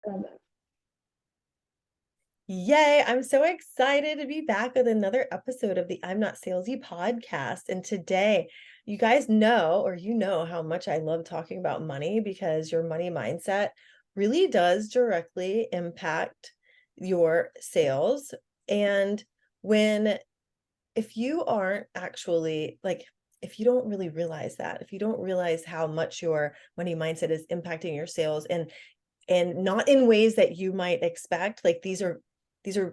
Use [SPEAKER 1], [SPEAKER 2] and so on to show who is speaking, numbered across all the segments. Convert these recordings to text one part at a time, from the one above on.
[SPEAKER 1] Love it.
[SPEAKER 2] Yay, I'm so excited to be back with another episode of the I'm Not Salesy podcast. And today, you guys know, or you know how much I love talking about money because your money mindset really does directly impact your sales. And when, if you aren't actually like, if you don't really realize that, if you don't realize how much your money mindset is impacting your sales and not in ways that you might expect, like these are they're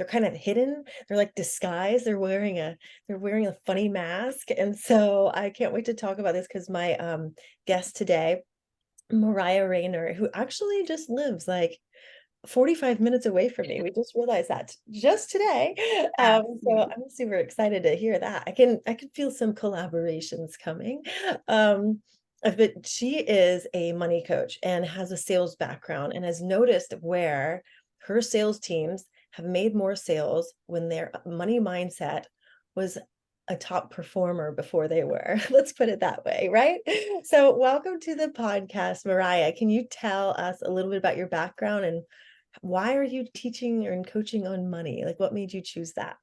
[SPEAKER 2] kind of hidden, they're like disguised, they're wearing a funny mask. And so I can't wait to talk about this because my guest today, Mariah Raynor, who actually just lives like 45 minutes away from me. We just realized that just today. So
[SPEAKER 1] Absolutely.
[SPEAKER 2] I'm super excited to hear that. I can feel some collaborations coming. Um, but she is a money coach and has a sales background and has noticed where her sales teams have made more sales when their money mindset was a top performer before they were. Let's put it that way, right? So, welcome to the podcast, Mariah. Can you tell us a little bit about your background and why are you teaching and coaching on money? Like, what made you choose that?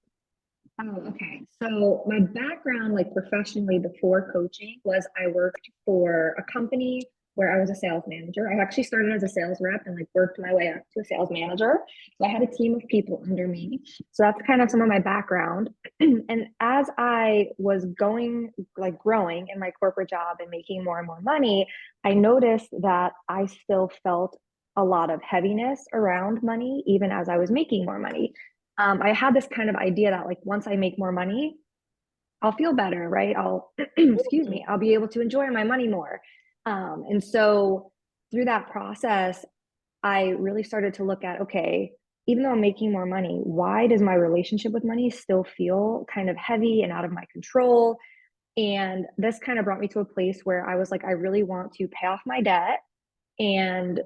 [SPEAKER 1] Oh, okay. So my background, like professionally before coaching, was I worked for a company where I was a sales manager. I actually started as a sales rep and like worked my way up to a sales manager. So I had a team of people under me. So that's kind of some of my background. And as I was going, like growing in my corporate job and making more and more money, I noticed that I still felt a lot of heaviness around money, even as I was making more money. I had this kind of idea that like once I make more money, I'll feel better, right? I'll, excuse
[SPEAKER 2] Mhm.
[SPEAKER 1] me, I'll be able to enjoy my money more. And so through that process, I really started to look at, okay, even though I'm making more money, why does my relationship with money still feel kind of heavy and out of my control? And this kind of brought me to a place where I was like, I really want to pay off my debt and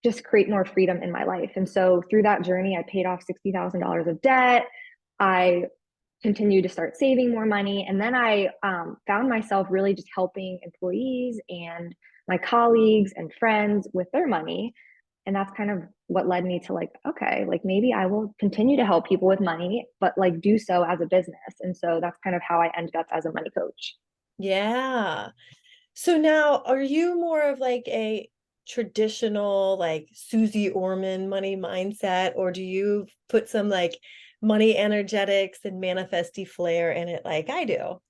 [SPEAKER 1] just create more freedom in my life. And so through that journey, I paid off $60,000 of debt. I continued to start saving more money. And then I found myself really just helping employees and my colleagues and friends with their money. And that's kind of what led me to like, okay, like maybe I will continue to help people with money, but like do so as a business. And so that's kind of how I ended up as a money coach.
[SPEAKER 2] Yeah. So now, are you more of like a traditional, like Susie Orman money mindset, or do you put some like money energetics and manifesty flair in it like I do?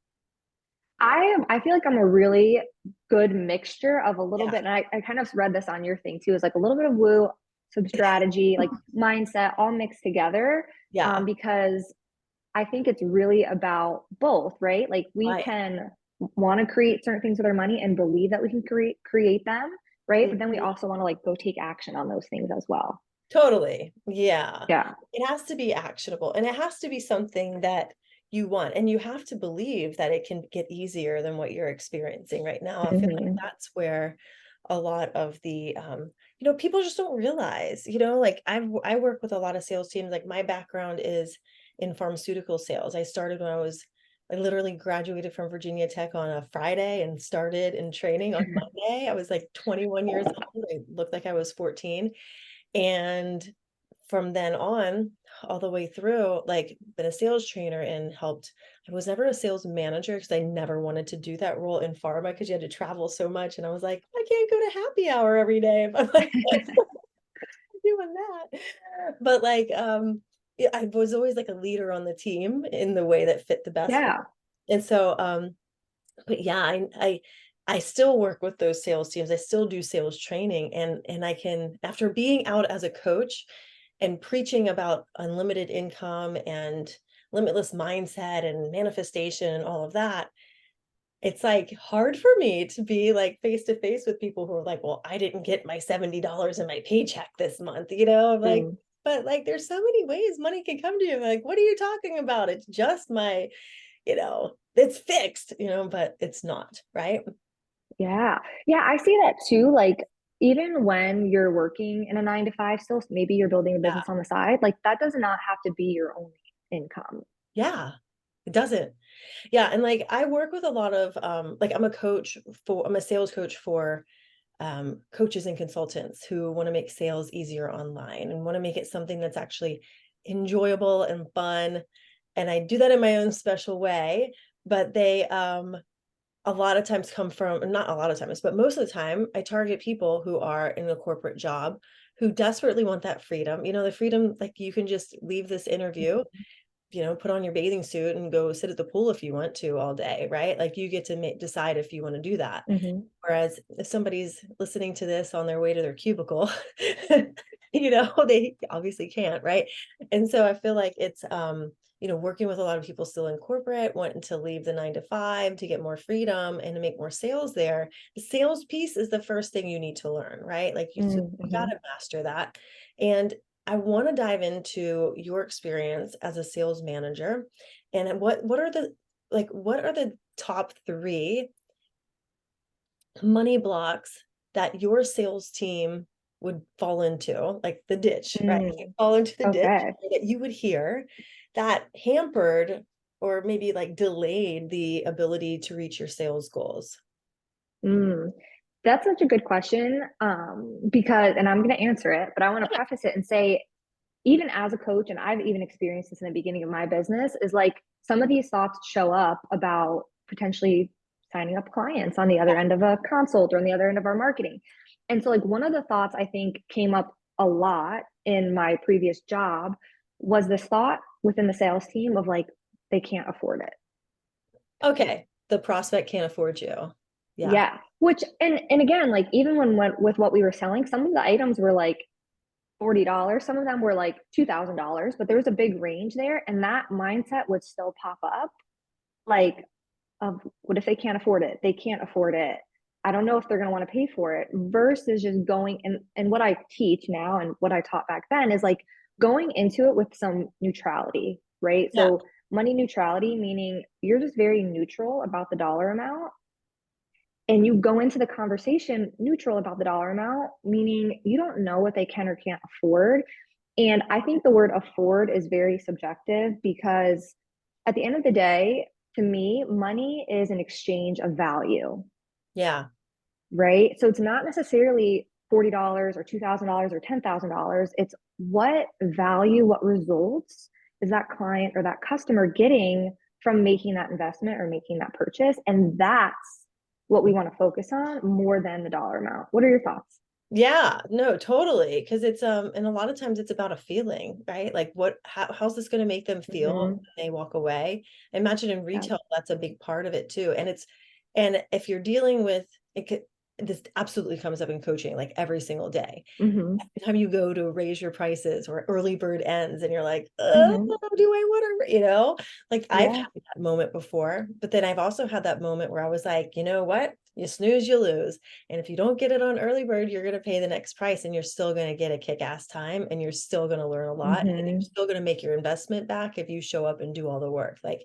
[SPEAKER 1] I feel like I'm a really good mixture of a little
[SPEAKER 2] Yeah.
[SPEAKER 1] bit, and I kind of read this on your thing too, is like a little bit of woo, some strategy, like mindset, all mixed together.
[SPEAKER 2] Yeah.
[SPEAKER 1] Because I think it's really about both, right? Like we
[SPEAKER 2] Right.
[SPEAKER 1] can want to create certain things with our money and believe that we can create them, right? But then we
[SPEAKER 2] Mhm.
[SPEAKER 1] also want to like go take action on those things as well.
[SPEAKER 2] Totally. Yeah.
[SPEAKER 1] Yeah.
[SPEAKER 2] It has to be actionable and it has to be something that you want. And you have to believe that it can get easier than what you're experiencing right now. I feel like
[SPEAKER 1] Hmm.
[SPEAKER 2] that's where a lot of the people just don't realize, like I work with a lot of sales teams. Like my background is in pharmaceutical sales. I literally graduated from Virginia Tech on a Friday and started in training on Monday. I was like 21 years old. I looked like I was 14. And from then on, all the way through, like been a sales trainer and helped. I was never a sales manager because I never wanted to do that role in pharma because you had to travel so much. And I was like, I can't go to happy hour every day if I'm like doing that. But like, yeah, I was always like a leader on the team in the way that fit the best for
[SPEAKER 1] Yeah.
[SPEAKER 2] me. And so, but yeah, I still work with those sales teams. I still do sales training and I can, after being out as a coach and preaching about unlimited income and limitless mindset and manifestation and all of that, it's like hard for me to be like face to face with people who are like, well, I didn't get my $70 in my paycheck this month, I'm like,
[SPEAKER 1] Mm.
[SPEAKER 2] but like there's so many ways money can come to you. Like, what are you talking about? It's just my, it's fixed, but it's not, right?
[SPEAKER 1] Yeah. Yeah, I see that too. Like, even when you're working in a 9 to 5, still, maybe you're building a
[SPEAKER 2] Yeah.
[SPEAKER 1] business on the side, like, that does not have to be your only income.
[SPEAKER 2] Yeah. It doesn't. Yeah. And like I work with a lot of like I'm a sales coach for coaches and consultants who want to make sales easier online and want to make it something that's actually enjoyable and fun. And I do that in my own special way, but they a lot of times come from, not a lot of times, but most of the time I target people who are in a corporate job who desperately want that freedom. The freedom, like you can just leave this interview, put on your bathing suit and go sit at the pool if you want to all day, right? Like you get to decide if you want to do that.
[SPEAKER 1] Mm-hmm.
[SPEAKER 2] Whereas if somebody's listening to this on their way to their cubicle, they obviously can't, right? And so I feel like it's working with a lot of people still in corporate, wanting to leave the 9 to 5 to get more freedom and to make more sales there. The sales piece is the first thing you need to learn, right? Like you got
[SPEAKER 1] Mm-hmm.
[SPEAKER 2] to master that. And I want to dive into your experience as a sales manager and what are the top 3 money blocks that your sales team would fall into, like the ditch, right?
[SPEAKER 1] Mm.
[SPEAKER 2] Fall into the ditch
[SPEAKER 1] Okay.
[SPEAKER 2] that you would hear that hampered or maybe like delayed the ability to reach your sales goals.
[SPEAKER 1] Mm. That's such a good question. Because, and I'm going to answer it, but I want to preface it and say, even as a coach, and I've even experienced this in the beginning of my business, is like some of these thoughts show up about potentially signing up clients on the other end of a consult or on the other end of our marketing. And so, like, one of the thoughts I think came up a lot in my previous job was this thought within the sales team of like, they can't afford it.
[SPEAKER 2] Okay, the prospect can't afford you. Yeah.
[SPEAKER 1] Yeah. Which, and again, like, even with what we were selling, some of the items were like $40. Some of them were like $2,000, but there was a big range there. And that mindset would still pop up like, of what if they can't afford it? They can't afford it. I don't know if they're going to want to pay for it versus just going and what I teach now and what I taught back then is like going into it with some neutrality, right?
[SPEAKER 2] Yeah.
[SPEAKER 1] So money neutrality, meaning you're just very neutral about the dollar amount and you go into the conversation neutral about the dollar amount, meaning you don't know what they can or can't afford. And I think the word afford is very subjective because at the end of the day, to me, money is an exchange of value,
[SPEAKER 2] Yeah.
[SPEAKER 1] right? So it's not necessarily $40 or $2,000 or $10,000. It's what value, what results is that client or that customer getting from making that investment or making that purchase? And that's what we want to focus on more than the dollar amount. What are your thoughts?
[SPEAKER 2] Yeah, no, totally. Because it's and a lot of times it's about a feeling, right? Like how's this going to make them feel
[SPEAKER 1] Mm-hmm.
[SPEAKER 2] when they walk away? I imagine in
[SPEAKER 1] Yeah.
[SPEAKER 2] retail, that's a big part of it too. And if you're dealing with this absolutely comes up in coaching like every single day.
[SPEAKER 1] Mm-hmm.
[SPEAKER 2] Every time you go to raise your prices or early bird ends and you're like, oh,
[SPEAKER 1] Mm-hmm.
[SPEAKER 2] do I want to, like I've
[SPEAKER 1] Yeah.
[SPEAKER 2] had that moment before, but then I've also had that moment where I was like, you know what? You snooze, you lose. And if you don't get it on early bird, you're going to pay the next price and you're still going to get a kick-ass time and you're still going to learn a lot. And you're
[SPEAKER 1] Mm-hmm.
[SPEAKER 2] still going to make your investment back if you show up and do all the work. Like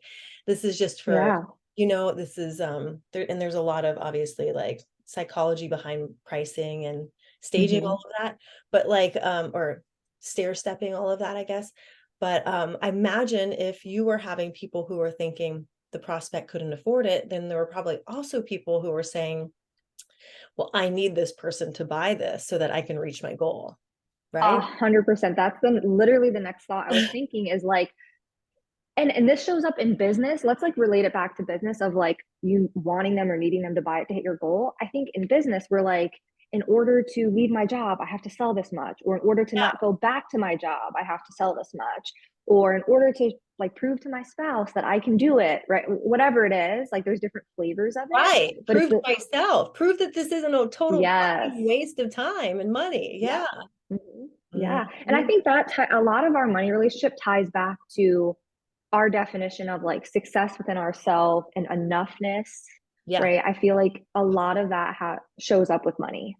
[SPEAKER 2] this is just for,
[SPEAKER 1] Yeah.
[SPEAKER 2] this is there, and there's a lot of obviously like psychology behind pricing and staging all
[SPEAKER 1] Mm-hmm.
[SPEAKER 2] of that, but like or stair stepping all of that, I guess. But I imagine if you were having people who are thinking the prospect couldn't afford it, then there were probably also people who were saying, well, I need this person to buy this so that I can reach my goal, right?
[SPEAKER 1] 100%. That's literally the next thought I was thinking is like, and this shows up in business. Let's like relate it back to business of like you wanting them or needing them to buy it to hit your goal. I think in business, we're like, in order to leave my job, I have to sell this much, or in order to
[SPEAKER 2] Yeah.
[SPEAKER 1] not go back to my job, I have to sell this much, or in order to like prove to my spouse that I can do it, right? Whatever it is, like there's different flavors of it,
[SPEAKER 2] Right.
[SPEAKER 1] but it's
[SPEAKER 2] Prove to
[SPEAKER 1] the
[SPEAKER 2] myself, prove that this isn't a total
[SPEAKER 1] yes,
[SPEAKER 2] fucking waste of time and money.
[SPEAKER 1] yeah.
[SPEAKER 2] Yeah.
[SPEAKER 1] Mhm. Yeah. And I
[SPEAKER 2] Mhm.
[SPEAKER 1] think that a lot of our money relationship ties back to our definition of like success within ourselves and enoughness,
[SPEAKER 2] Yeah.
[SPEAKER 1] right? I feel like a lot of that shows up with money.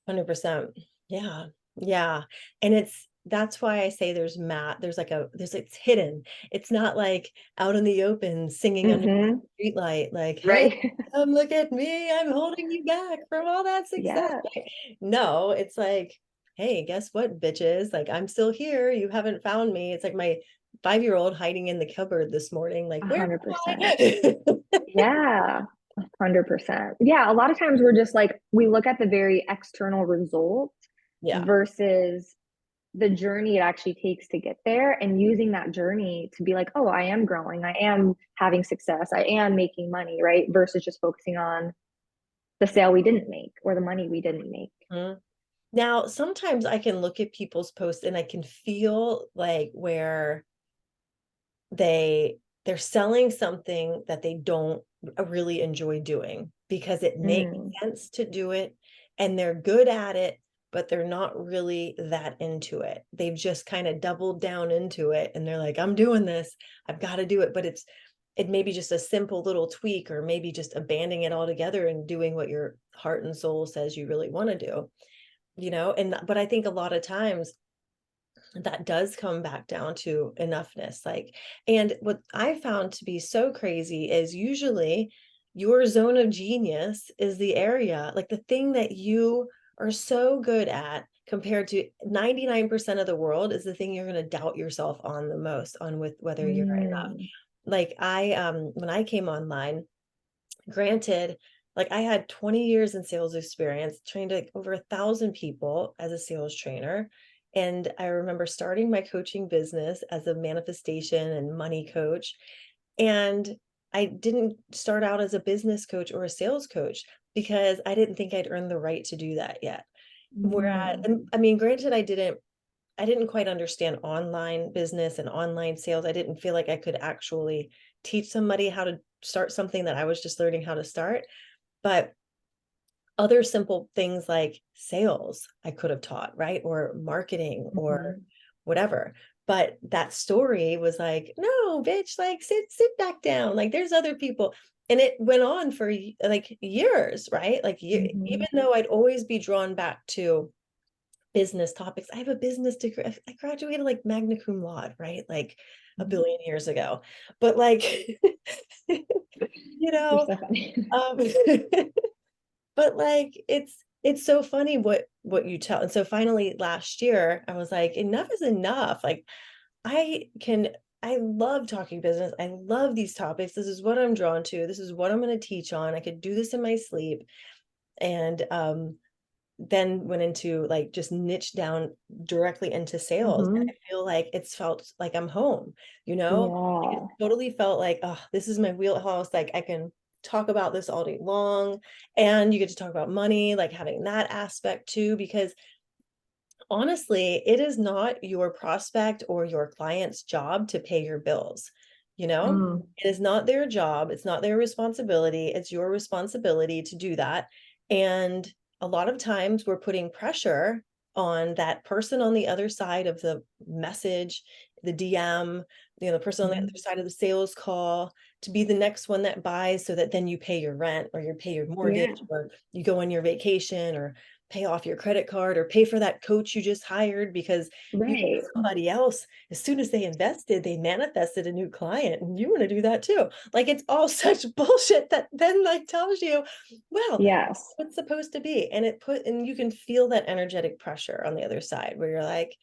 [SPEAKER 2] 100%. Yeah. Yeah. And that's why I say it's hidden. It's not like out in the open singing under
[SPEAKER 1] Mm-hmm.
[SPEAKER 2] the streetlight, like, hey,
[SPEAKER 1] Right.
[SPEAKER 2] come look at me. I'm holding you back from all that success.
[SPEAKER 1] Yeah.
[SPEAKER 2] Like, no, it's like, hey, guess what, bitches? Like, I'm still here. You haven't found me. It's like my 5-year-old hiding in the cupboard this morning. Like,
[SPEAKER 1] A
[SPEAKER 2] where
[SPEAKER 1] hundred
[SPEAKER 2] am
[SPEAKER 1] percent.
[SPEAKER 2] I?
[SPEAKER 1] Yeah. 100%. Yeah, a lot of times we're just like, we look at the very external result
[SPEAKER 2] Yeah.
[SPEAKER 1] versus the journey it actually takes to get there, and using that journey to be like, oh, I am growing, I am having success, I am making money, right? Versus just focusing on the sale we didn't make or the money we didn't make.
[SPEAKER 2] Mhm. Now, sometimes I can look at people's posts and I can feel like where they're selling something that they don't really enjoy doing because it makes
[SPEAKER 1] Mm,
[SPEAKER 2] sense to do it and they're good at it, but they're not really that into it. They've just kind of doubled down into it and they're like, I'm doing this, I've got to do it. But it may be just a simple little tweak, or maybe just abandoning it altogether and doing what your heart and soul says you really want to do, and but I think a lot of times that does come back down to enoughness. Like, and what I found to be so crazy is usually your zone of genius is the area, like the thing that you are so good at compared to 99% of the world is the thing you're going to doubt yourself on the most on with whether you're enough.
[SPEAKER 1] mm,
[SPEAKER 2] Like when I came online, granted, like I had 20 years in sales experience, trained like over 1,000 people as a sales trainer. And I remember starting my coaching business as a manifestation and money coach. And I didn't start out as a business coach or a sales coach because I didn't think I'd earned the right to do that yet. Whereas,
[SPEAKER 1] mm,
[SPEAKER 2] and I mean, granted, I didn't quite understand online business and online sales. I didn't feel like I could actually teach somebody how to start something that I was just learning how to start. But other simple things like sales, I could have taught, right? Or marketing or
[SPEAKER 1] mhm,
[SPEAKER 2] whatever. But that story was like, no, bitch, like sit back down. Like there's other people. And it went on for like years, right? Like
[SPEAKER 1] mhm,
[SPEAKER 2] even though I'd always be drawn back to business topics. I have a business degree. I graduated like magna cum laude, right? Like a
[SPEAKER 1] mhm.
[SPEAKER 2] billion years ago. But like, you
[SPEAKER 1] You're
[SPEAKER 2] know,
[SPEAKER 1] so funny.
[SPEAKER 2] um, but like it's so funny what you tell. And so finally last year, I was like, enough is enough. Like I can I love talking business. I love these topics. This is what I'm drawn to. This is what I'm going to teach on. I could do this in my sleep. And then went into like just niche down directly into sales. And I
[SPEAKER 1] Mhm.
[SPEAKER 2] feel like it's felt like I'm home, you know? It
[SPEAKER 1] Yeah.
[SPEAKER 2] totally felt like, oh, this is my wheelhouse. Like I can talk about this all day long. And you get to talk about money, like having that aspect too, because honestly, it is not your prospect or your client's job to pay your bills. You know,
[SPEAKER 1] Mm,
[SPEAKER 2] it is not their job. It's not their responsibility. It's your responsibility to do that. And a lot of times we're putting pressure on that person on the other side of the message, the DM, the person on the other
[SPEAKER 1] mhm.
[SPEAKER 2] side of the sales call to be the next one that buys so that then you pay your rent or you pay your
[SPEAKER 1] Yeah.
[SPEAKER 2] mortgage or you go on your vacation or pay off your credit card or pay for that coach you just hired because you
[SPEAKER 1] Right.
[SPEAKER 2] somebody else, as soon as they invested, they manifested a new client and you want to do that too. Like it's all such bullshit that then like tells you, well,
[SPEAKER 1] Yes.
[SPEAKER 2] what's supposed to be. And and you can feel that energetic pressure on the other side where you're like,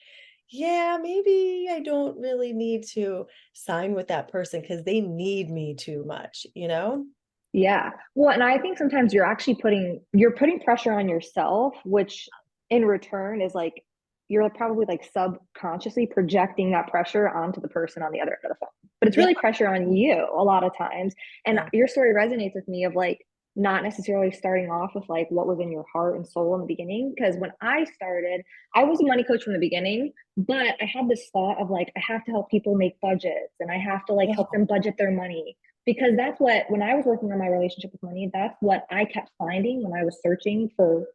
[SPEAKER 2] yeah, maybe I don't really need to sign with that person because they need me too much, you know?
[SPEAKER 1] Yeah. Well, and I think sometimes you're putting pressure on yourself, which in return is like you're probably like subconsciously projecting that pressure onto the person on the other end of the phone. But it's
[SPEAKER 2] Yeah.
[SPEAKER 1] really pressure on you a lot of times. And
[SPEAKER 2] Yeah.
[SPEAKER 1] your story resonates with me of like not necessarily starting off with like what was in your heart and soul in the beginning. Because when I started, I was a money coach from the beginning, but I had this thought of like I have to help people make budgets and I have to like help
[SPEAKER 2] Oh,
[SPEAKER 1] them budget their money, because that's what, when I was working on my relationship with money, that's what I kept finding when I was searching for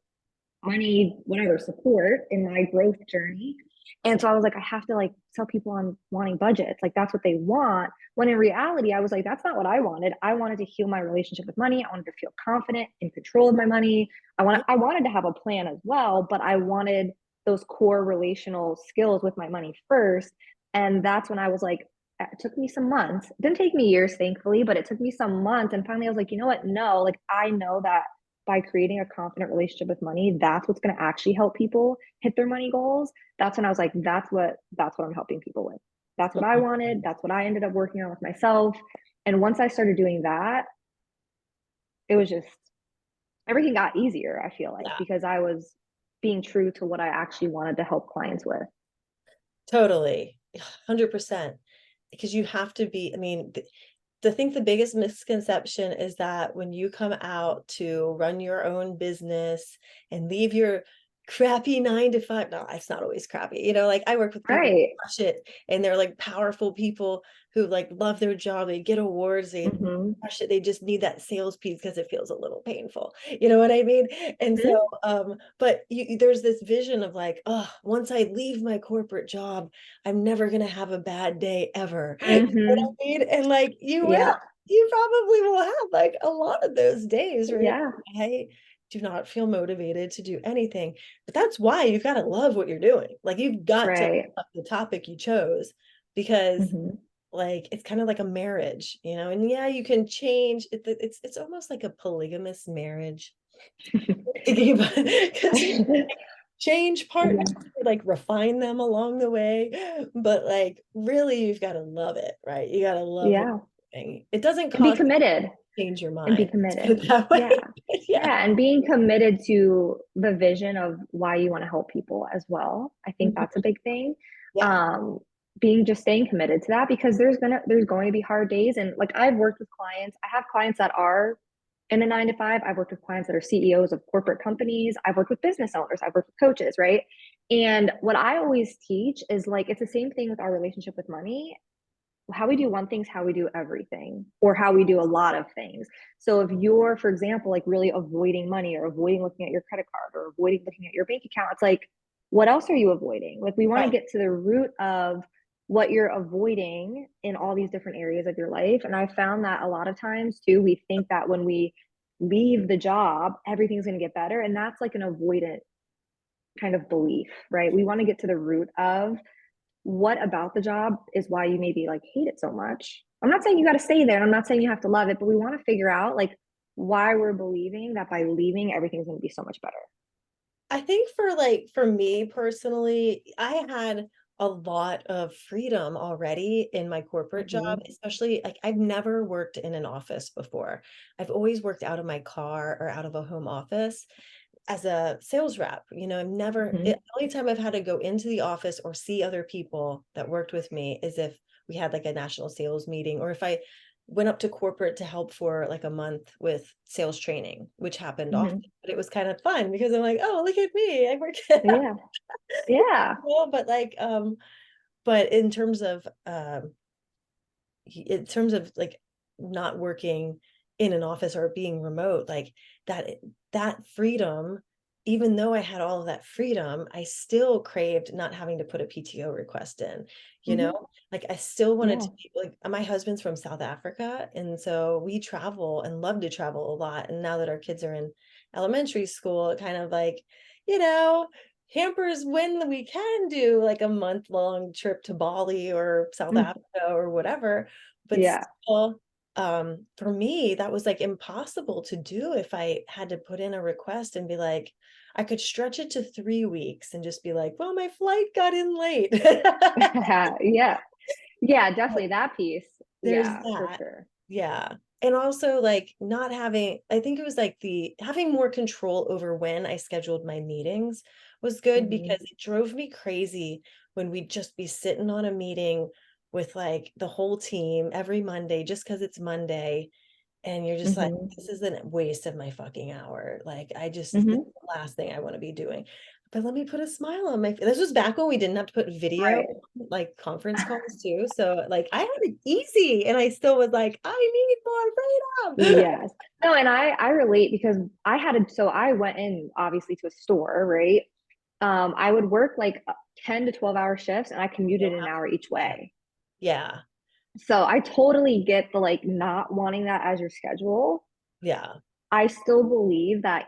[SPEAKER 1] money, whatever support in my growth journey. And so I was like, I have to like sell people on wanting budgets. Like that's what they want. When in reality, I was like, that's not what I wanted. I wanted to heal my relationship with money. I wanted to feel confident in control of my money. I wanted to have a plan as well, but I wanted those core relational skills with my money first. And that's when I was like, it took me some months. It didn't take me years, thankfully, but it took me some months. And finally I was like, you know what? No, like I know that by creating a confident relationship with money, that's what's going to actually help people hit their money goals. That's when I was like, that's what I'm helping people with. That's what I wanted. That's what I ended up working on with myself. And once I started doing that, it was just everything got easier, I feel like,
[SPEAKER 2] Yeah,
[SPEAKER 1] because I was being true to what I actually wanted to help clients with.
[SPEAKER 2] totally. 100%. Because you have to be, I mean, I think the biggest misconception is that when you come out to run your own business and leave your crappy 9 to 5, no, it's not always crappy. Like I work with people who
[SPEAKER 1] Right.
[SPEAKER 2] crush it and they're like powerful people who like love their job. They get awards, they
[SPEAKER 1] Hmm.
[SPEAKER 2] crush it. They just need that sales piece because it feels a little painful. You know what I mean? And so, but there's this vision of like, oh, once I leave my corporate job, I'm never gonna have a bad day ever. You know
[SPEAKER 1] Hmm.
[SPEAKER 2] what I mean? And like
[SPEAKER 1] Yeah.
[SPEAKER 2] you probably will have like a lot of those days where
[SPEAKER 1] Yeah.
[SPEAKER 2] I do not feel motivated to do anything. But that's why you've got to love what you're doing. Like you've got to
[SPEAKER 1] Right.
[SPEAKER 2] love the topic you chose because
[SPEAKER 1] Hmm.
[SPEAKER 2] like it's kind of like a marriage, and yeah, you can change it. It's almost like a polygamous marriage. Because you change partners,
[SPEAKER 1] Yeah.
[SPEAKER 2] like refine them along the way, but like really you've got to love it, right? You got to love what
[SPEAKER 1] Yeah.
[SPEAKER 2] you're doing. It doesn't
[SPEAKER 1] And be
[SPEAKER 2] cost
[SPEAKER 1] committed.
[SPEAKER 2] you to change your
[SPEAKER 1] And be
[SPEAKER 2] mind. Let's put
[SPEAKER 1] committed.
[SPEAKER 2] it that way.
[SPEAKER 1] Yeah.
[SPEAKER 2] Yeah.
[SPEAKER 1] Yeah. And being committed to the vision of why you want to help people as well. I think
[SPEAKER 2] Mhm.
[SPEAKER 1] that's a big thing.
[SPEAKER 2] Yeah.
[SPEAKER 1] Um, being just staying committed to that, because there's going to be hard days. And like I've worked with clients, I have clients that are in a 9 to 5. I've worked with clients that are CEOs of corporate companies. I've worked with business owners. I've worked with coaches, right? And what I always teach is like it's the same thing with our relationship with money. How we do one thing is how we do everything, or how we do a lot of things. So if you're, for example, like really avoiding money, or avoiding looking at your credit card, or avoiding looking at your bank account, it's like, what else are you avoiding? Like we want to
[SPEAKER 2] Right.
[SPEAKER 1] get to the root of what you're avoiding in all these different areas of your life. And I found that a lot of times too, we think that when we leave the job, everything's going to get better. And that's like an avoidant kind of belief, right? We want to get to the root of what about the job is why you maybe like hate it so much. I'm not saying you got to stay there, and I'm not saying you have to love it, but we want to figure out like why we're believing that by leaving everything's going to be so much better.
[SPEAKER 2] I think for me personally, I had a lot of freedom already in my corporate job,
[SPEAKER 1] Hmm.
[SPEAKER 2] especially like I've never worked in an office before. I've always worked out of my car or out of a home office as a sales rep. I've never,
[SPEAKER 1] Hmm.
[SPEAKER 2] the only time I've had to go into the office or see other people that worked with me is if we had like a national sales meeting, or if I went up to corporate to help for like a month with sales training, which happened often.
[SPEAKER 1] Hmm.
[SPEAKER 2] But it was kind of fun because I'm like, oh, look at me, I work it out.
[SPEAKER 1] Yeah. Yeah.
[SPEAKER 2] But like, but in terms of like not working in an office or being remote, like that that freedom, even though I had all of that freedom, I still craved not having to put a PTO request in, you know?
[SPEAKER 1] Hmm.
[SPEAKER 2] Like I still wanted
[SPEAKER 1] Yeah.
[SPEAKER 2] to be like my husband's from South Africa, and so we travel and love to travel a lot. And now that our kids are in elementary school, it kind of like, you know, hampers when we can do like a month-long trip to Bali or South
[SPEAKER 1] Mm.
[SPEAKER 2] Africa or whatever. But
[SPEAKER 1] Yeah.
[SPEAKER 2] still, for me, that was like impossible to do if I had to put in a request and be like, I could stretch it to 3 weeks and just be like, well, my flight got in late.
[SPEAKER 1] Yeah. Yeah, definitely that piece.
[SPEAKER 2] There's
[SPEAKER 1] Yeah, for
[SPEAKER 2] that.
[SPEAKER 1] sure.
[SPEAKER 2] Yeah. And also like not having, I think it was like the having more control over when I scheduled my meetings was good
[SPEAKER 1] Hmm.
[SPEAKER 2] because it drove me crazy when we'd just be sitting on a meeting with like the whole team every Monday just because it's Monday. And you're just like,
[SPEAKER 1] Hmm.
[SPEAKER 2] this is a waste of my fucking hour. Like, this is
[SPEAKER 1] Hmm.
[SPEAKER 2] the last thing I want to be doing. But let me put a smile on my face. This was back when we didn't have to put video,
[SPEAKER 1] Right.
[SPEAKER 2] like conference calls too. So like I had it easy and I still was like, I need more freedom.
[SPEAKER 1] Yes. No, and I relate because I went in obviously to a store, right? I would work like 10 to 12 hour shifts, and I
[SPEAKER 2] You
[SPEAKER 1] commuted
[SPEAKER 2] don't
[SPEAKER 1] an
[SPEAKER 2] have
[SPEAKER 1] hour each
[SPEAKER 2] yeah.
[SPEAKER 1] way.
[SPEAKER 2] Yeah.
[SPEAKER 1] So I totally get the like not wanting that as your schedule.
[SPEAKER 2] Yeah.
[SPEAKER 1] I still believe that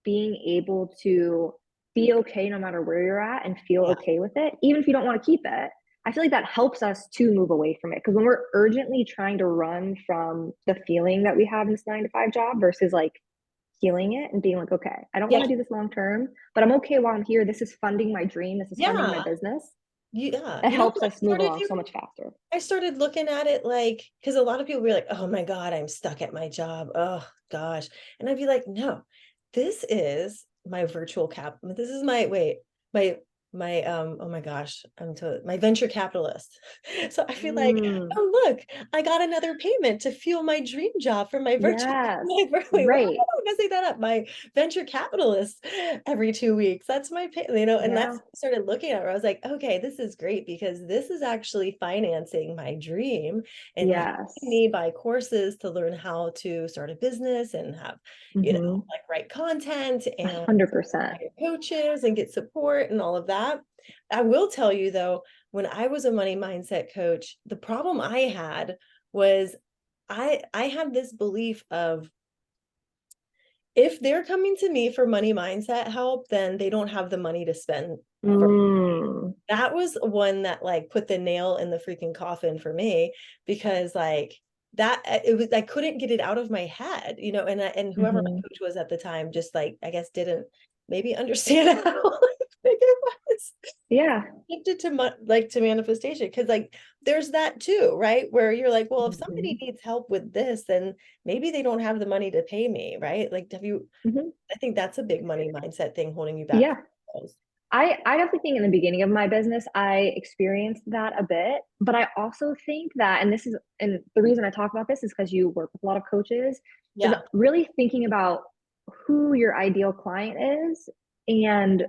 [SPEAKER 1] being able to be okay no matter where you're at and feel
[SPEAKER 2] Yeah.
[SPEAKER 1] okay with it, even if you don't want to keep it, I feel like that helps us to move away from it. Because when we're urgently trying to run from the feeling that we have in this 9 to 5 job versus like healing it and being like, okay, I don't want
[SPEAKER 2] Yeah.
[SPEAKER 1] to do this long term, but I'm okay while I'm here. This is funding my dream. This is funding my
[SPEAKER 2] Yeah.
[SPEAKER 1] business.
[SPEAKER 2] yeah,
[SPEAKER 1] It
[SPEAKER 2] you know
[SPEAKER 1] helps
[SPEAKER 2] what I
[SPEAKER 1] us move
[SPEAKER 2] started
[SPEAKER 1] along so
[SPEAKER 2] doing?
[SPEAKER 1] much faster.
[SPEAKER 2] I started looking at it like, because a lot of people be like, "Oh my God, I'm stuck at my job. Oh gosh." And I'd be like, "No, this is my virtual cap. This is my wait, my oh my gosh, my venture capitalist." So I feel like,
[SPEAKER 1] Mm,
[SPEAKER 2] "Oh, look, I got another payment to fuel my dream job from my virtual
[SPEAKER 1] yes,
[SPEAKER 2] wait, what?
[SPEAKER 1] right.
[SPEAKER 2] I'm gonna say that up. My venture capitalist every 2 weeks. That's my pay, you know, and that's
[SPEAKER 1] Yeah,
[SPEAKER 2] I started looking at it. I was like, okay, this is great because this is actually financing my dream and like helping
[SPEAKER 1] yes.
[SPEAKER 2] me buy courses to learn how to start a business and have,
[SPEAKER 1] Mhm.
[SPEAKER 2] like write content and
[SPEAKER 1] 100%.
[SPEAKER 2] hire coaches and get support and all of that. I will tell you though, when I was a money mindset coach, the problem I had was I had this belief of, if they're coming to me for money mindset help, then they don't have the money to spend. For
[SPEAKER 1] Mm,
[SPEAKER 2] that was one that like put the nail in the freaking coffin for me, because like that it was, I couldn't get it out of my head, and whoever my
[SPEAKER 1] mhm.
[SPEAKER 2] coach was at the time just like I guess didn't maybe understand how big it was.
[SPEAKER 1] Yeah.
[SPEAKER 2] Connected to like to manifestation, because like there's that too, right, where you're like, well, if somebody
[SPEAKER 1] Mhm,
[SPEAKER 2] needs help with this, then maybe they don't have the money to pay me, right? Like have you
[SPEAKER 1] mhm.
[SPEAKER 2] I think that's a big money mindset thing holding you back
[SPEAKER 1] Yeah.
[SPEAKER 2] from goals.
[SPEAKER 1] I definitely think in the beginning of my business, I experienced that a bit, but I also think that, and the reason I talk about this is because you work with a lot of coaches, is
[SPEAKER 2] Yeah.
[SPEAKER 1] really thinking about who your ideal client is and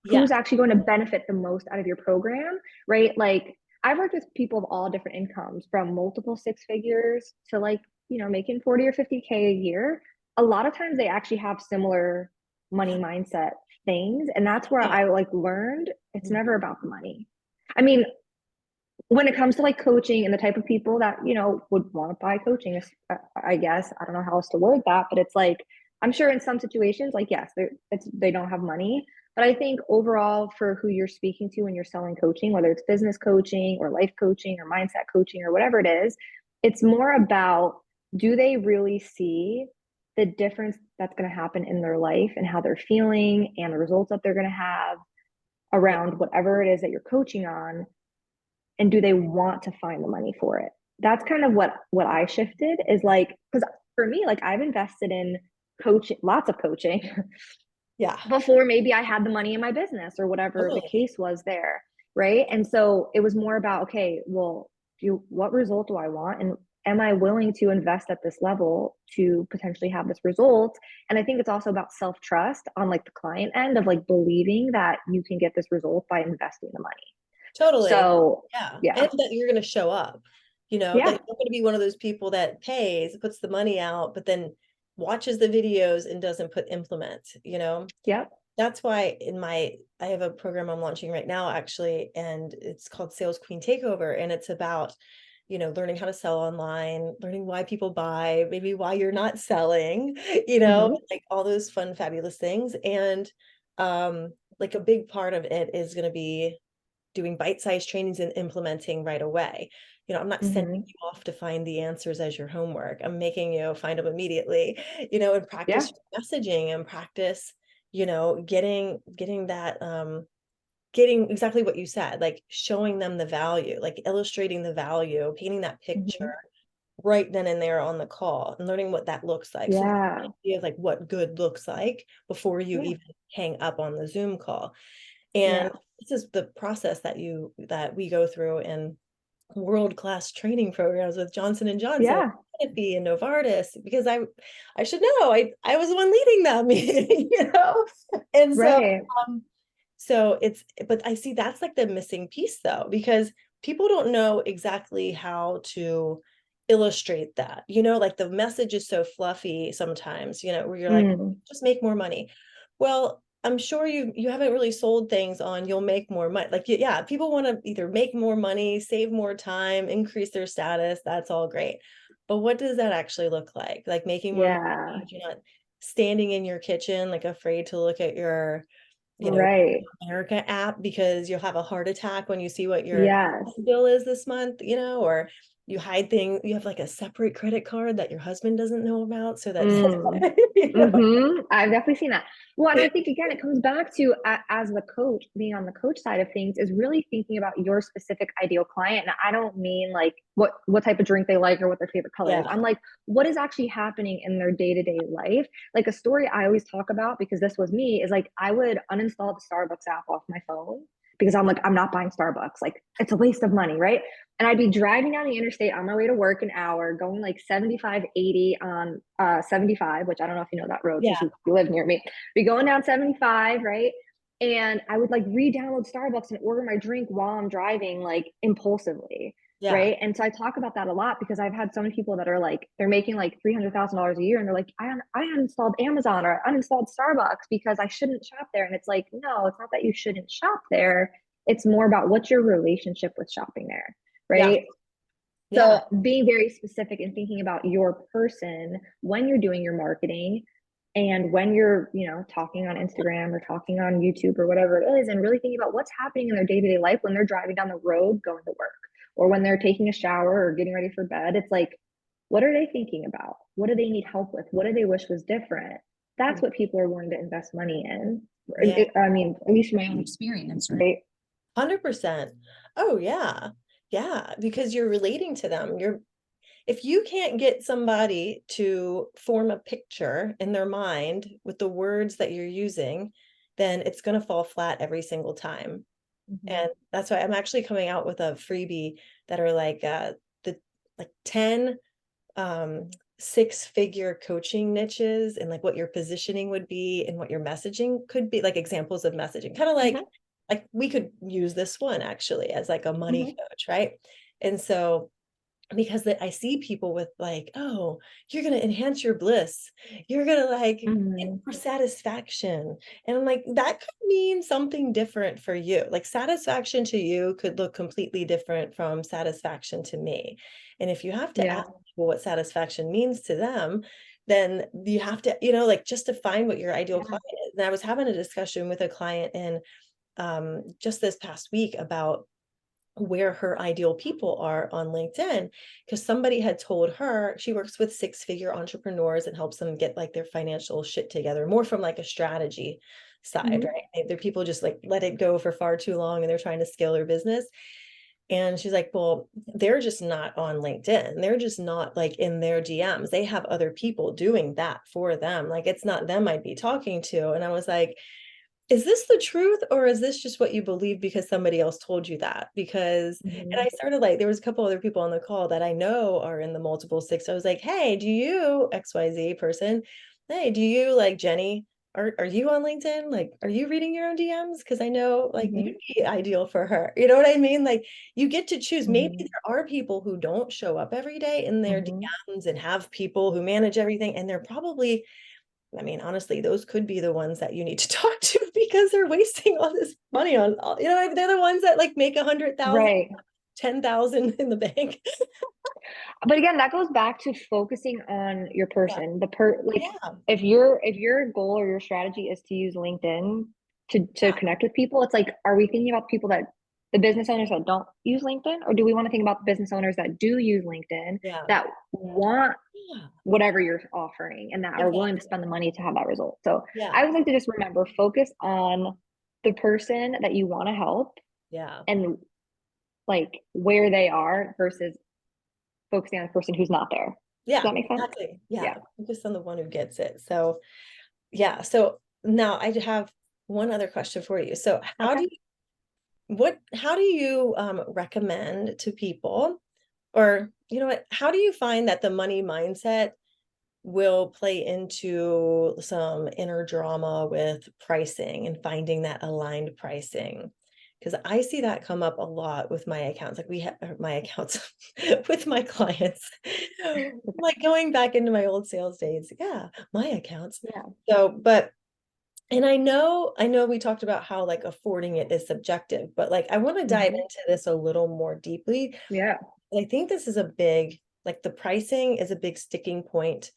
[SPEAKER 2] Yeah.
[SPEAKER 1] who's actually going to benefit the most out of your program, right? Like I've worked with people of all different incomes from multiple six figures to like, making 40 or 50K a year. A lot of times they actually have similar money mindset things. And that's where
[SPEAKER 2] Yeah.
[SPEAKER 1] I like learned it's
[SPEAKER 2] Mhm.
[SPEAKER 1] never about the money. I mean, when it comes to like coaching and the type of people that, would want to buy coaching, I guess, I don't know how else to word that, but it's like, I'm sure in some situations, like, yes, they don't have money. But I think overall, for who you're speaking to when you're selling coaching, whether it's business coaching or life coaching or mindset coaching or whatever it is, it's more about, do they really see the difference that's going to happen in their life and how they're feeling and the results that they're going to have
[SPEAKER 2] Yeah.
[SPEAKER 1] around whatever it is that you're coaching on, and do they want to find the money for it? That's kind of what I shifted, is like, because for me, like, I've invested in coaching, lots of coaching
[SPEAKER 2] Yeah.
[SPEAKER 1] before maybe I had the money in my business or whatever the
[SPEAKER 2] Totally.
[SPEAKER 1] case was there, right? And so it was more about, okay, well, what result do I want, and am I willing to invest at this level to potentially have this result? And I think it's also about self trust on like the client end of like believing that you can get this result by investing the money.
[SPEAKER 2] Totally.
[SPEAKER 1] So
[SPEAKER 2] Yeah.
[SPEAKER 1] yeah,
[SPEAKER 2] And that you're going to show up, that
[SPEAKER 1] yeah,
[SPEAKER 2] you're not going to be one of those people that pays, puts the money out, but then watches the videos and doesn't implement.
[SPEAKER 1] yep.
[SPEAKER 2] That's why I have a program I'm launching right now actually, and it's called Sales Queen Takeover. And it's about, learning how to sell online, learning why people buy, maybe why you're not selling,
[SPEAKER 1] Hmm.
[SPEAKER 2] like all those fun, fabulous things. And like a big part of it is going to be doing bite-sized trainings and implementing right away. I'm not sending
[SPEAKER 1] Hmm.
[SPEAKER 2] you off to find the answers as your homework. I'm making you find them immediately, and
[SPEAKER 1] Yeah.
[SPEAKER 2] practice your messaging and practice, getting that getting exactly what you said, like showing them the value, like illustrating the value, painting that picture
[SPEAKER 1] Hmm.
[SPEAKER 2] right then and there on the call and learning what that looks like. So
[SPEAKER 1] Yeah.
[SPEAKER 2] the idea of like what good looks like before you
[SPEAKER 1] Yeah.
[SPEAKER 2] even hang up on the Zoom call.
[SPEAKER 1] Yeah.
[SPEAKER 2] And this is the process that we go through in world-class training programs with Johnson and Johnson,
[SPEAKER 1] Yeah.
[SPEAKER 2] Sanofi, and Novartis, because I should know, I was the one leading that meeting. And so
[SPEAKER 1] Right.
[SPEAKER 2] um but I see that's like the missing piece though, because people don't know exactly how to illustrate that, like the message is so fluffy sometimes, where you're like,
[SPEAKER 1] Mm.
[SPEAKER 2] just make more money. Well, I'm sure you haven't really sold things on you'll make more money. Like, yeah, people want to either make more money, save more time, increase their status. That's all great. But what does that actually look like? Like making more money,
[SPEAKER 1] Yeah.
[SPEAKER 2] you're not standing in your kitchen, like afraid to look at your, you know,
[SPEAKER 1] Right.
[SPEAKER 2] America app because you'll have a heart attack when you see what your
[SPEAKER 1] Yes.
[SPEAKER 2] bill is this month, or you hide things, you have like a separate credit card that your husband doesn't know about so that
[SPEAKER 1] Mm.
[SPEAKER 2] you know.
[SPEAKER 1] I've definitely seen that. Well, and I think again, it comes back to as the coach, being on the coach side of things, is really thinking about your specific ideal client. And I don't mean like what type of drink they like or what their favorite color is.
[SPEAKER 2] Yeah.
[SPEAKER 1] I'm like, what is actually happening in their day-to-day life? Like a story I always talk about, because this was me, is like I would uninstall the Starbucks app off my phone because I'm like, I'm not buying Starbucks. Like it's a waste of money, right? And I'd be driving down the interstate on my way to work an hour, going like 75, 80 on 75, which I don't know if you know that road because
[SPEAKER 2] Yeah.
[SPEAKER 1] you live near me. Be going down 75, right? And I would like re-download Starbucks and order my drink while I'm driving, like impulsively.
[SPEAKER 2] Yeah.
[SPEAKER 1] Right. And so I talk about that a lot because I've had so many people that are like, they're making like $300,000 a year. And they're like, I uninstalled Amazon or uninstalled Starbucks because I shouldn't shop there. And it's like, no, it's not that you shouldn't shop there. It's more about what's your relationship with shopping there,
[SPEAKER 2] Yeah.
[SPEAKER 1] right?
[SPEAKER 2] Yeah.
[SPEAKER 1] So being very specific and thinking about your person when you're doing your marketing and when you're, talking on Instagram or talking on YouTube or whatever it is, and really thinking about what's happening in their day-to-day life when they're driving down the road going to work or when they're taking a shower or getting ready for bed. It's like, what are they thinking about? What do they need help with? What do they wish was different? That's what people are willing to invest money in.
[SPEAKER 2] Yeah.
[SPEAKER 1] I mean, at least from my own experience, right?
[SPEAKER 2] 100%. Oh yeah. Yeah, because you're relating to them. If you can't get somebody to form a picture in their mind with the words that you're using, then it's going to fall flat every single time.
[SPEAKER 1] Mm-hmm.
[SPEAKER 2] And that's why I'm actually coming out with a freebie that are like the like 10 um six-figure coaching niches and like what your positioning would be and what your messaging could be, like examples of messaging, kind of like we could use this one actually as like a money
[SPEAKER 1] Mm-hmm.
[SPEAKER 2] coach, right? And so because I see people with like, oh, you're going to enhance your bliss. You're going to like get
[SPEAKER 1] Mm-hmm.
[SPEAKER 2] more satisfaction. And I'm like, that could mean something different for you. Like satisfaction to you could look completely different from satisfaction to me. And if you have to
[SPEAKER 1] Yeah.
[SPEAKER 2] ask people what satisfaction means to them, then you have to, like just define what your ideal
[SPEAKER 1] Yeah.
[SPEAKER 2] client is. And I was having a discussion with a client in just this past week about where her ideal people are on LinkedIn, because somebody had told her she works with six-figure entrepreneurs and helps them get like their financial shit together, more from like a strategy side,
[SPEAKER 1] Mm-hmm.
[SPEAKER 2] right? They're people just like let it go for far too long and they're trying to scale their business. And she's like, well, they're just not on LinkedIn. They're just not like in their DMs. They have other people doing that for them. Like it's not them I'd be talking to. And I was like, is this the truth or is this just what you believe because somebody else told you that? Because, and
[SPEAKER 1] Mm-hmm.
[SPEAKER 2] I started like, there was a couple other people on the call that I know are in the multiple six. I was like, hey, do you XYZ person? Hey, do you like Jenny? Are you on LinkedIn? Like, are you reading your own DMs? Because I know like you'd
[SPEAKER 1] Mm-hmm.
[SPEAKER 2] be ideal for her. You know what I mean? Like you get to choose. Maybe
[SPEAKER 1] Mm-hmm.
[SPEAKER 2] there are people who don't show up every day in their
[SPEAKER 1] Mm-hmm.
[SPEAKER 2] DMs and have people who manage everything. And they're probably, I mean, honestly, those could be the ones that you need to talk to because they're wasting all this money on, they're the ones that like make 100,000,
[SPEAKER 1] Right.
[SPEAKER 2] 10,000 in the bank.
[SPEAKER 1] But again, that goes back to focusing on your
[SPEAKER 2] Yeah.
[SPEAKER 1] person. Like
[SPEAKER 2] Yeah.
[SPEAKER 1] if your goal or your strategy is to use LinkedIn to
[SPEAKER 2] Yeah.
[SPEAKER 1] connect with people, it's like, are we thinking about people that the business owners that don't use LinkedIn, or do we want to think about the business owners that do use LinkedIn
[SPEAKER 2] Yeah.
[SPEAKER 1] that want
[SPEAKER 2] Yeah.
[SPEAKER 1] whatever you're offering and that are willing to
[SPEAKER 2] Exactly.
[SPEAKER 1] spend the money to have that result? So
[SPEAKER 2] Yeah.
[SPEAKER 1] I would like to just remember, focus on the person that you want to help
[SPEAKER 2] Yeah.
[SPEAKER 1] and like where they are versus focusing on the person who's not there. Does
[SPEAKER 2] Yeah.
[SPEAKER 1] that make sense?
[SPEAKER 2] Exactly. Yeah.
[SPEAKER 1] Yeah.
[SPEAKER 2] Focus on the one who gets it. So, yeah. So now I have one other question for you. So,
[SPEAKER 1] Okay.
[SPEAKER 2] how do you recommend to people, or you know what, how do you find that the money mindset will play into some inner drama with pricing and finding that aligned pricing? Because I see that come up a lot with my accounts, like we have my accounts with my clients, like going back into my old sales days. Yeah, my accounts.
[SPEAKER 1] Yeah.
[SPEAKER 2] So, and I know we talked about how like affording it is subjective, but like I want to dive
[SPEAKER 1] Hmm.
[SPEAKER 2] into this a little more deeply.
[SPEAKER 1] Yeah.
[SPEAKER 2] I think this is a big, like the pricing is a big sticking point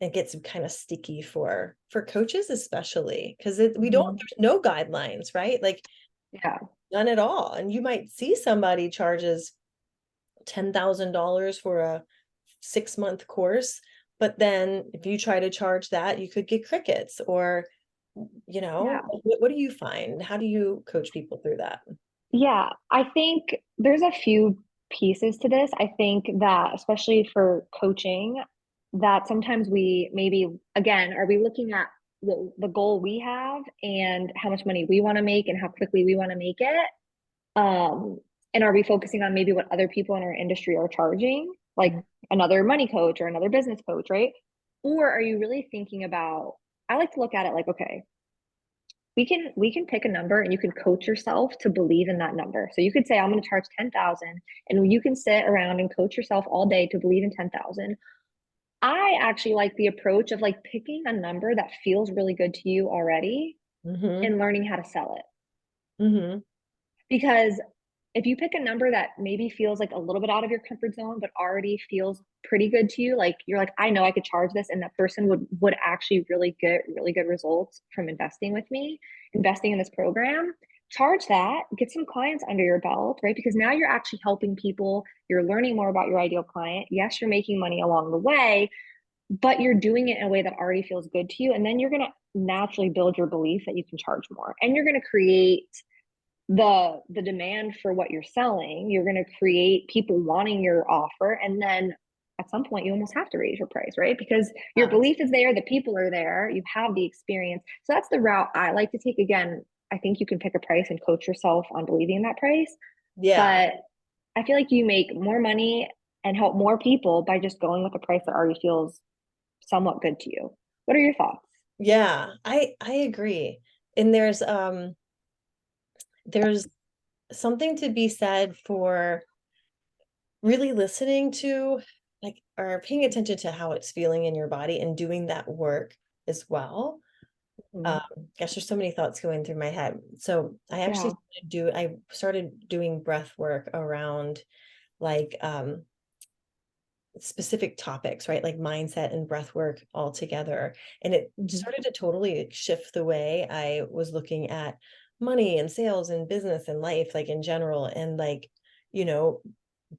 [SPEAKER 2] and gets kind of sticky for coaches, especially because we don't,
[SPEAKER 1] Hmm.
[SPEAKER 2] there's no guidelines, right? Like
[SPEAKER 1] Yeah.
[SPEAKER 2] none at all. And you might see somebody charges $10,000 for a 6-month course, but then if you try to charge that, you could get crickets, or
[SPEAKER 1] Yeah.
[SPEAKER 2] what do you find? How do you coach people through that?
[SPEAKER 1] Yeah, I think there's a few pieces to this. I think that especially for coaching, that sometimes we maybe, again, are we looking at what the goal we have and how much money we want to make and how quickly we want to make it? Um, and are we focusing on maybe what other people in our industry are charging, like
[SPEAKER 2] Mhm.
[SPEAKER 1] another money coach or another business coach, right? Or are you really thinking about, I like to look at it like, okay, we can pick a number and you can coach yourself to believe in that number. So you could say I'm going to charge 10,000 and you can sit around and coach yourself all day to believe in 10,000. I actually like the approach of like picking a number that feels really good to you already
[SPEAKER 2] Mhm.
[SPEAKER 1] and learning how to sell it.
[SPEAKER 2] Mhm.
[SPEAKER 1] Because if you pick a number that maybe feels like a little bit out of your comfort zone, but already feels pretty good to you, like you're like, I know I could charge this, and that person would actually really get really good results from investing with me, investing in this program. Charge that, get some clients under your belt, right? Because now you're actually helping people. You're learning more about your ideal client. Yes, you're making money along the way, but you're doing it in a way that already feels good to you. And then you're going to naturally build your belief that you can charge more. And you're going to create the demand for what you're selling. You're going to create people wanting your offer, and then at some point you almost have to raise your price, right? Because your
[SPEAKER 2] Yeah.
[SPEAKER 1] belief is there, the people are there, you have the experience. So that's the route I like to take. Again, I think you can pick a price and coach yourself on believing in that price,
[SPEAKER 2] Yeah.
[SPEAKER 1] but I feel like you make more money and help more people by just going with a price that already feels somewhat good to you. What are your thoughts?
[SPEAKER 2] Yeah, I agree. And there's something to be said for really listening to, like, or paying attention to how it's feeling in your body and doing that work as well.
[SPEAKER 1] Mhm.
[SPEAKER 2] Um, Gosh, there's so many thoughts going through my head. So
[SPEAKER 1] Yeah.
[SPEAKER 2] I started doing breath work around, like, specific topics, right? Like mindset and breath work all together. And it
[SPEAKER 1] Hmm.
[SPEAKER 2] started to totally, like, shift the way I was looking at money and sales and business and life, like in general. And like, you know,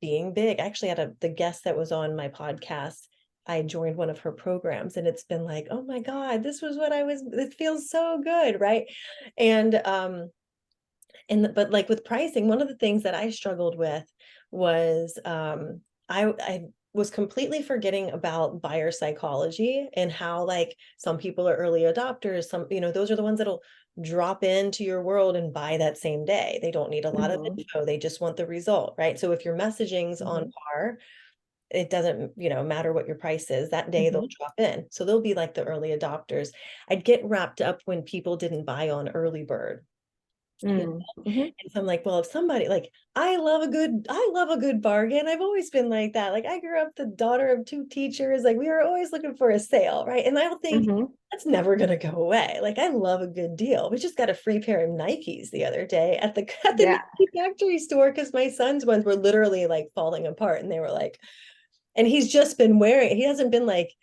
[SPEAKER 2] being big. I actually had the guest that was on my podcast. I joined one of her programs, and it's been like, oh my God, this was what it feels so good, right? And but like with pricing, one of the things that I struggled with was, I was completely forgetting about buyer psychology and how, like, some people are early adopters, some, those are the ones that'll drop into your world and buy that same day. They don't need a lot of
[SPEAKER 1] Hmm.
[SPEAKER 2] info, they just want the result, right? So if your messaging's on
[SPEAKER 1] Hmm.
[SPEAKER 2] par, it doesn't, matter what your price is, that day they'll
[SPEAKER 1] Hmm.
[SPEAKER 2] drop in. So they'll be like the early adopters. I'd get wrapped up when people didn't buy on early bird.
[SPEAKER 1] Mm. Hmm.
[SPEAKER 2] And so I'm like, well, if somebody, like, I love a good bargain. I've always been like that. Like, I grew up the daughter of two teachers. Like, we were always looking for a sale, right? And I don't think
[SPEAKER 1] Hmm.
[SPEAKER 2] that's never gonna go away. Like, I love a good deal. We just got a free pair of Nikes the other day at the at the
[SPEAKER 1] Yeah.
[SPEAKER 2] Nike factory store, because my son's ones were literally like falling apart, and they were like, and he's just been wearing, he hasn't been like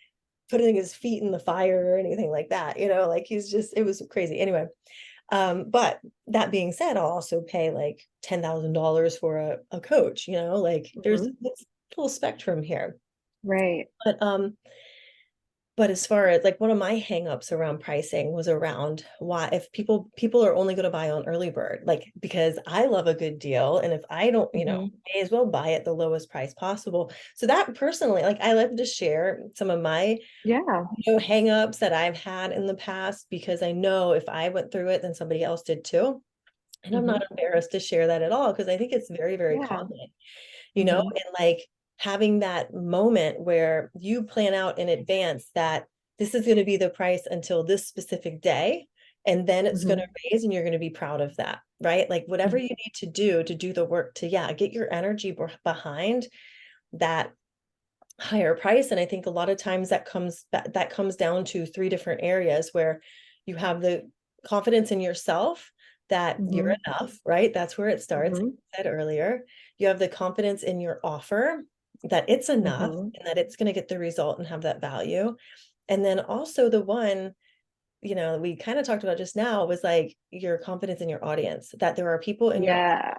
[SPEAKER 2] putting his feet in the fire or anything like that, like he's just, it was crazy. Anyway, but that being said, I'll also pay like $10,000 for a coach, like there's
[SPEAKER 1] Hmm.
[SPEAKER 2] it's full spectrum here.
[SPEAKER 1] Right.
[SPEAKER 2] But as far as, like, one of my hangups around pricing was around why, if people are only going to buy on early bird, like, because I love a good deal, and if I don't,
[SPEAKER 1] Hmm.
[SPEAKER 2] may as well buy at the lowest price possible. So that personally, like, I love to share some of my,
[SPEAKER 1] Yeah.
[SPEAKER 2] hangups that I've had in the past, because I know if I went through it, then somebody else did too. And I'm not
[SPEAKER 1] Hmm.
[SPEAKER 2] embarrassed to share that at all, because I think it's very, very
[SPEAKER 1] Yeah.
[SPEAKER 2] common,
[SPEAKER 1] Hmm.
[SPEAKER 2] and like having that moment where you plan out in advance that this is going to be the price until this specific day, and then it's going to
[SPEAKER 1] Hmm.
[SPEAKER 2] raise, and you're going to be proud of that, right? Like, whatever you
[SPEAKER 1] Hmm.
[SPEAKER 2] need to do the work to, yeah, get your energy behind that higher price. And I think a lot of times that comes down to three different areas, where you have the confidence in yourself that you're
[SPEAKER 1] Hmm.
[SPEAKER 2] enough, right? That's where it starts, like
[SPEAKER 1] Hmm.
[SPEAKER 2] I said earlier. You have the confidence in your offer, that it's enough
[SPEAKER 1] Hmm.
[SPEAKER 2] and that it's going to get the result and have that value. And then also the one, we kind of talked about just now, was like your confidence in your audience, that there are people in your
[SPEAKER 1] Yeah.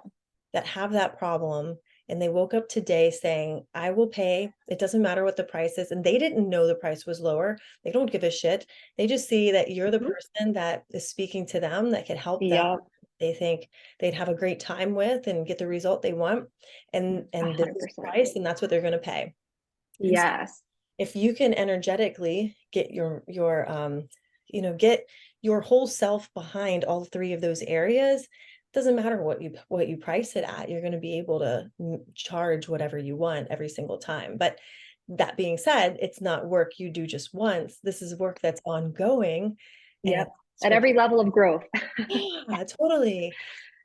[SPEAKER 2] that have that problem, and they woke up today saying, I will pay. It doesn't matter what the price is. And they didn't know the price was lower. They don't give a shit. They just see that you're the
[SPEAKER 1] Mhm.
[SPEAKER 2] person that is speaking to them, that could help them.
[SPEAKER 1] Yep.
[SPEAKER 2] They think they'd have a great time with and get the result they want.
[SPEAKER 1] A
[SPEAKER 2] And this
[SPEAKER 1] hundred
[SPEAKER 2] is the
[SPEAKER 1] percent.
[SPEAKER 2] price, and that's what they're going to pay. And so
[SPEAKER 1] Yes.
[SPEAKER 2] if you can energetically get get your whole self behind all three of those areas, doesn't matter what you price it at, you're going to be able to charge whatever you want every single time. But that being said, it's not work you do just once. This is work that's ongoing, and
[SPEAKER 1] Yep.
[SPEAKER 2] it's
[SPEAKER 1] At
[SPEAKER 2] what
[SPEAKER 1] every level of growth.
[SPEAKER 2] yeah, totally.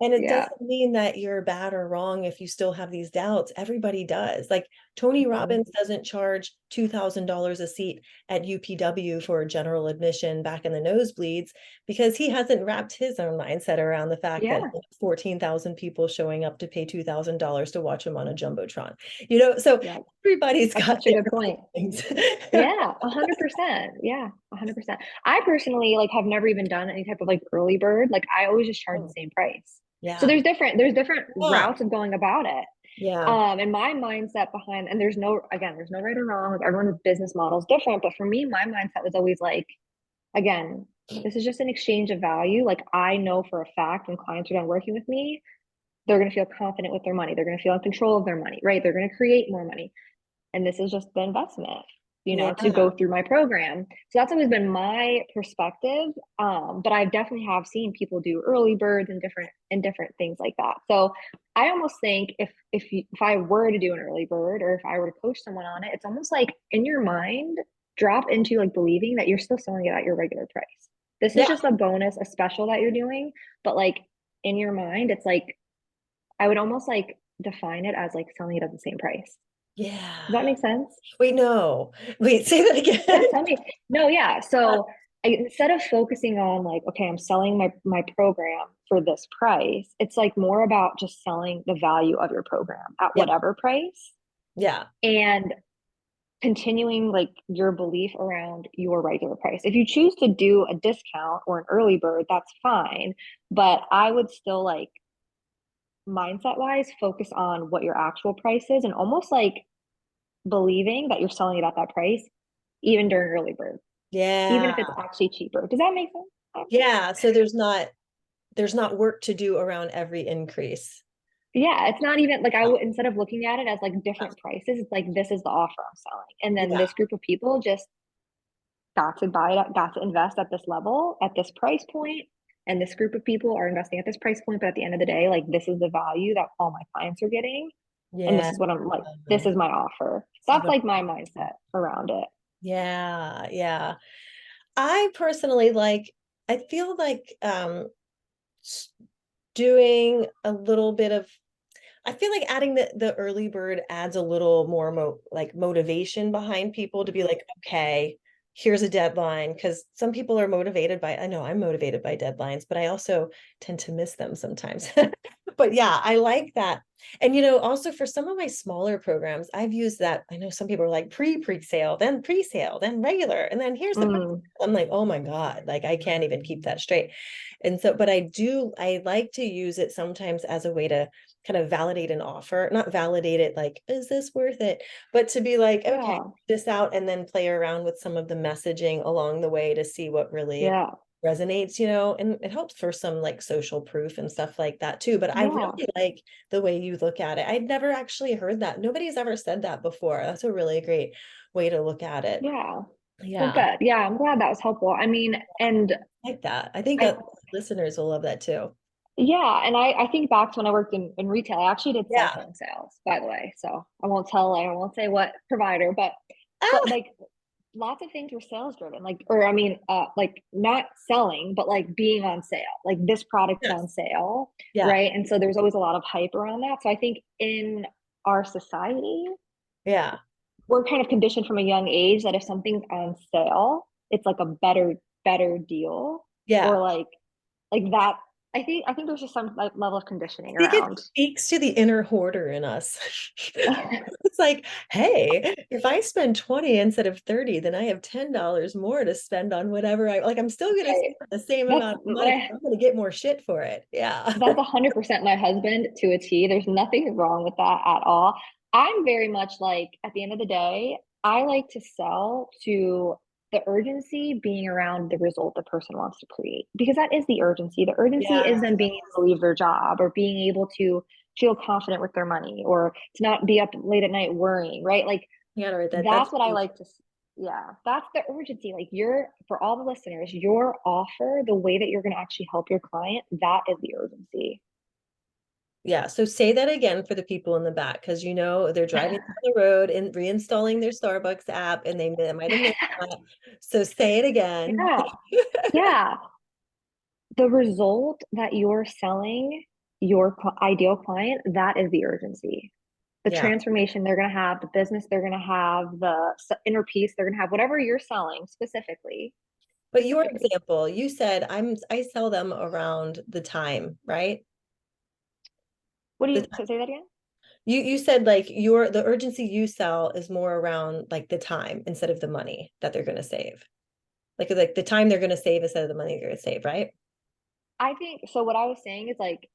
[SPEAKER 2] And it
[SPEAKER 1] Yeah.
[SPEAKER 2] doesn't mean that you're bad or wrong if you still have these doubts. Everybody does. Like Tony
[SPEAKER 1] Mhm.
[SPEAKER 2] Robbins doesn't charge $2,000 a seat at UPW for general admission back in the nosebleeds because he hasn't wrapped his own mindset around the fact that
[SPEAKER 1] Yeah.
[SPEAKER 2] 14,000 people showing up to pay $2,000 to watch him on a Jumbotron. So
[SPEAKER 1] Yeah.
[SPEAKER 2] everybody's
[SPEAKER 1] That's
[SPEAKER 2] got
[SPEAKER 1] such a good
[SPEAKER 2] different
[SPEAKER 1] point.
[SPEAKER 2] things.
[SPEAKER 1] Yeah, 100%. Yeah, 100%. I personally like have never even done any type of like early bird. Like I always just charge the
[SPEAKER 2] Oh,
[SPEAKER 1] same price. So
[SPEAKER 2] yeah.
[SPEAKER 1] there's different
[SPEAKER 2] Yeah.
[SPEAKER 1] routes of going about it.
[SPEAKER 2] Yeah.
[SPEAKER 1] And my mindset behind, and there's no right or wrong. Like everyone's business model is different, but for me, my mindset was always like, again, this is just an exchange of value. Like I know for a fact when clients are done working with me, they're going to feel confident with their money. They're going to feel in control of their money, right? They're going to create more money. And this is just the investment, to
[SPEAKER 2] Yeah.
[SPEAKER 1] go through my program. So that's always been my perspective. But I definitely have seen people do early birds and different things like that. So I almost think if I were to do an early bird or if I were to coach someone on it, it's almost like in your mind, drop into like believing that you're still selling it at your regular price. This is
[SPEAKER 2] Yeah.
[SPEAKER 1] just a bonus, a special that you're doing, but like in your mind, it's like I would almost like define it as like selling it at the same price. Does that
[SPEAKER 2] Yeah.
[SPEAKER 1] make sense?
[SPEAKER 2] Wait, no. Wait, say that
[SPEAKER 1] Yeah,
[SPEAKER 2] again.
[SPEAKER 1] tell me. No, yeah. So instead of focusing on like, okay, I'm selling my program for this price, it's like more about just selling the value of your program at
[SPEAKER 2] Yeah.
[SPEAKER 1] whatever price
[SPEAKER 2] Yeah.
[SPEAKER 1] and continuing like your belief around your regular price. If you choose to do a discount or an early bird, that's fine. But I would still like mindset wise focus on what your actual price is and almost like believing that you're selling it at that price, even during early bird, even
[SPEAKER 2] Yeah.
[SPEAKER 1] if it's actually cheaper. Does that make sense?
[SPEAKER 2] Yeah. So there's not work to do around every increase.
[SPEAKER 1] Yeah, it's not even like I would instead of looking at it as like different prices, it's like this is the offer I'm selling. And then
[SPEAKER 2] Yeah.
[SPEAKER 1] this group of people just got to buy it, got to invest at this level, at this price point, and this group of people are investing at this price point. But at the end of the day, like this is the value that all my clients are getting, and this
[SPEAKER 2] Yeah.
[SPEAKER 1] is what I'm like. This is my offer.
[SPEAKER 2] This is
[SPEAKER 1] That's
[SPEAKER 2] what
[SPEAKER 1] like my mindset around it.
[SPEAKER 2] yeah, yeah. I personally I feel like s- doing a little bit of I feel like adding the early bird adds a little more motivation behind people to be like, okay, here's a deadline. Because some people are motivated by, I know I'm motivated by deadlines, but I also tend to miss them sometimes. But yeah, I like that. And also for some of my smaller programs, I've used that. I know some people are like pre-sale, then pre-sale, then regular, and then here's the price.
[SPEAKER 1] Mm,
[SPEAKER 2] I'm like, oh my God, like I can't even keep that straight. And so, but I like to use it sometimes as a way to kind of validate an offer, not validate it like, is this worth it? But to be like, okay,
[SPEAKER 1] yeah,
[SPEAKER 2] this out and then play around with some of the messaging along the way to see what really
[SPEAKER 1] yeah,
[SPEAKER 2] resonates, and it helps for some like social proof and stuff like that too. But I
[SPEAKER 1] yeah,
[SPEAKER 2] really like the way you look at it. I'd never actually heard that. Nobody's ever said that before. That's a really great way to look at it.
[SPEAKER 1] yeah. Well,
[SPEAKER 2] Yeah,
[SPEAKER 1] good. Yeah, I'm glad that was helpful. I mean, and
[SPEAKER 2] I like that. I think
[SPEAKER 1] I,
[SPEAKER 2] that listeners will love that too.
[SPEAKER 1] yeah, and I think back to when I worked in retail, I actually did cell
[SPEAKER 2] Yeah.
[SPEAKER 1] phone sales, by the way. So I won't say what provider, but
[SPEAKER 2] Ah,
[SPEAKER 1] like lots of things were sales driven, like, or I mean, like not selling, but like being on sale, like this product's on
[SPEAKER 2] yes.
[SPEAKER 1] sale,
[SPEAKER 2] Yeah.
[SPEAKER 1] right? And so there was always a lot of hype around that. So I think in our society,
[SPEAKER 2] Yeah.
[SPEAKER 1] we're kind of conditioned from a young age that if something's on sale, it's like a better deal
[SPEAKER 2] Yeah.
[SPEAKER 1] or like that. I think there's just some like level of conditioning
[SPEAKER 2] Think it
[SPEAKER 1] around.
[SPEAKER 2] speaks to the inner hoarder in us. It's like, hey, if I spend 20 instead of 30, then I have $10 more to spend on whatever I like. I'm still gonna
[SPEAKER 1] Right.
[SPEAKER 2] spend the same
[SPEAKER 1] That's
[SPEAKER 2] amount of
[SPEAKER 1] what
[SPEAKER 2] money.
[SPEAKER 1] I
[SPEAKER 2] I'm gonna get more shit for it. Yeah.
[SPEAKER 1] That's 100% my husband to a T. There's nothing wrong with that at all. I'm very much like, at the end of the day, I like to sell to the urgency being around the result the person wants to create, because that is the urgency. The urgency
[SPEAKER 2] Yeah.
[SPEAKER 1] is them being able to leave their job or being able to feel confident with their money or to not be up late at night worrying, right? Like
[SPEAKER 2] You gotta write that. That's
[SPEAKER 1] that's what I like to, yeah, that's the urgency. Like for all the listeners, your offer, the way that you're going to actually help your client, that is the urgency.
[SPEAKER 2] yeah. So say that again for the people in the back, because they're driving down the road and reinstalling their Starbucks app and they might have missed that. So say it again.
[SPEAKER 1] Yeah. Yeah. The result that you're selling your ideal client, that is the urgency. The
[SPEAKER 2] Yeah.
[SPEAKER 1] transformation they're going to have, the business they're going to have, the inner peace they're going to have, whatever you're selling specifically.
[SPEAKER 2] But your
[SPEAKER 1] Specifically.
[SPEAKER 2] example, you said I sell them around the time, right?
[SPEAKER 1] What do
[SPEAKER 2] The
[SPEAKER 1] you say that again?
[SPEAKER 2] You said like the urgency you sell is more around like the time instead of the money that they're going to save. Like the time they're going to save instead of the money they're going to save, right?
[SPEAKER 1] I think so. What I was saying is like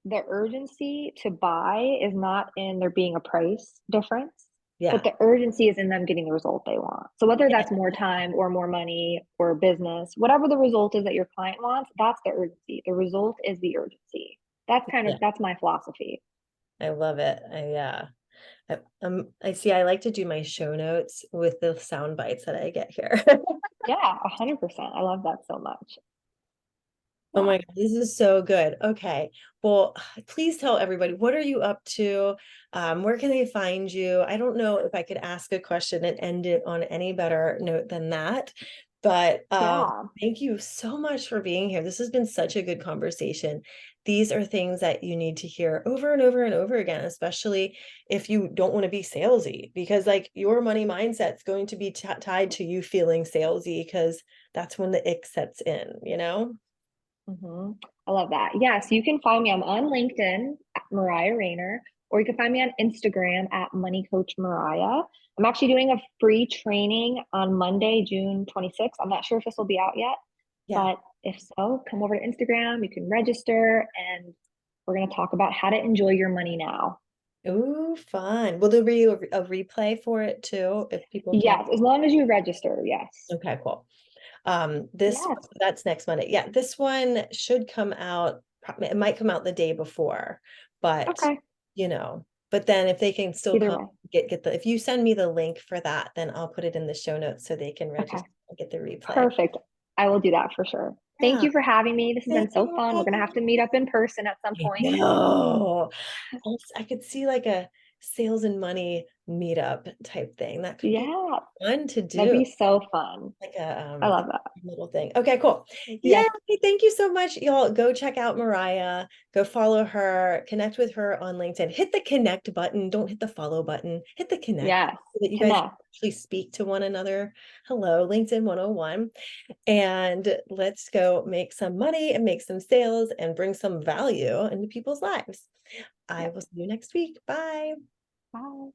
[SPEAKER 1] the urgency to buy is not in there being a price difference, but
[SPEAKER 2] Yeah.
[SPEAKER 1] the urgency is in them getting the result they want. So whether
[SPEAKER 2] Yeah.
[SPEAKER 1] that's more time or more money or business, whatever the result is that your client wants, that's the urgency. The result is the urgency.
[SPEAKER 2] Yeah.
[SPEAKER 1] That's my philosophy.
[SPEAKER 2] I love it. Yeah. I see. I like to do my show notes with the sound bites that I get here.
[SPEAKER 1] Yeah, 100%. I love that so much.
[SPEAKER 2] Oh
[SPEAKER 1] Yeah.
[SPEAKER 2] my God, this is so good. Okay. Well, please tell everybody, what are you up to? Where can they find you? I don't know if I could ask a question and end it on any better note than that. But
[SPEAKER 1] Yeah.
[SPEAKER 2] thank you so much for being here. This has been such a good conversation. These are things that you need to hear over and over and over again, especially if you don't want to be salesy, because like your money mindset's going to be tied to you feeling salesy because that's when the ick sets in.
[SPEAKER 1] hmm I love that. Yes, you can find me. I'm on LinkedIn at Mariah Raynor, or you can find me on Instagram at Money Coach Mariah. I'm actually doing a free training on Monday, June 26th. I'm not sure if this will be out yet,
[SPEAKER 2] Yeah.
[SPEAKER 1] but if so, come over to Instagram. You can register, and we're going to talk about how to enjoy your money now.
[SPEAKER 2] Ooh, fun. Will there be a replay for it too if people can't?
[SPEAKER 1] Yes, as long as you register. Yes.
[SPEAKER 2] Okay, cool. This
[SPEAKER 1] Yes.
[SPEAKER 2] that's next Monday. Yeah, this one should come out. It might come out the day before, but
[SPEAKER 1] Okay.
[SPEAKER 2] you know, but then if they can still
[SPEAKER 1] Either
[SPEAKER 2] come
[SPEAKER 1] way.
[SPEAKER 2] get the if you send me the link for that, then I'll put it in the show notes so they can
[SPEAKER 1] Okay.
[SPEAKER 2] register and get the replay.
[SPEAKER 1] Perfect. I will do that for sure. Thank
[SPEAKER 2] Yeah,
[SPEAKER 1] you for having me. This has
[SPEAKER 2] thank
[SPEAKER 1] been so
[SPEAKER 2] you.
[SPEAKER 1] fun. We're going to have to meet up in person at some
[SPEAKER 2] I
[SPEAKER 1] point.
[SPEAKER 2] know. I could see like a sales and money meetup type thing. That could be
[SPEAKER 1] Yeah,
[SPEAKER 2] fun to
[SPEAKER 1] that'd
[SPEAKER 2] do.
[SPEAKER 1] be so fun.
[SPEAKER 2] Like a
[SPEAKER 1] I love
[SPEAKER 2] like
[SPEAKER 1] that.
[SPEAKER 2] a little thing. Okay, cool. Yeah,
[SPEAKER 1] Yes,
[SPEAKER 2] thank you so much. Y'all go check out Mariah, go follow her, connect with her on LinkedIn. Hit the connect button. Don't hit the follow button. Hit the connect
[SPEAKER 1] yes.
[SPEAKER 2] so that you guys
[SPEAKER 1] Connect.
[SPEAKER 2] actually speak to one another. Hello, LinkedIn 101. And let's go make some money and make some sales and bring some value into people's lives. I
[SPEAKER 1] Yep.
[SPEAKER 2] will see you next week. Bye.
[SPEAKER 1] Bye.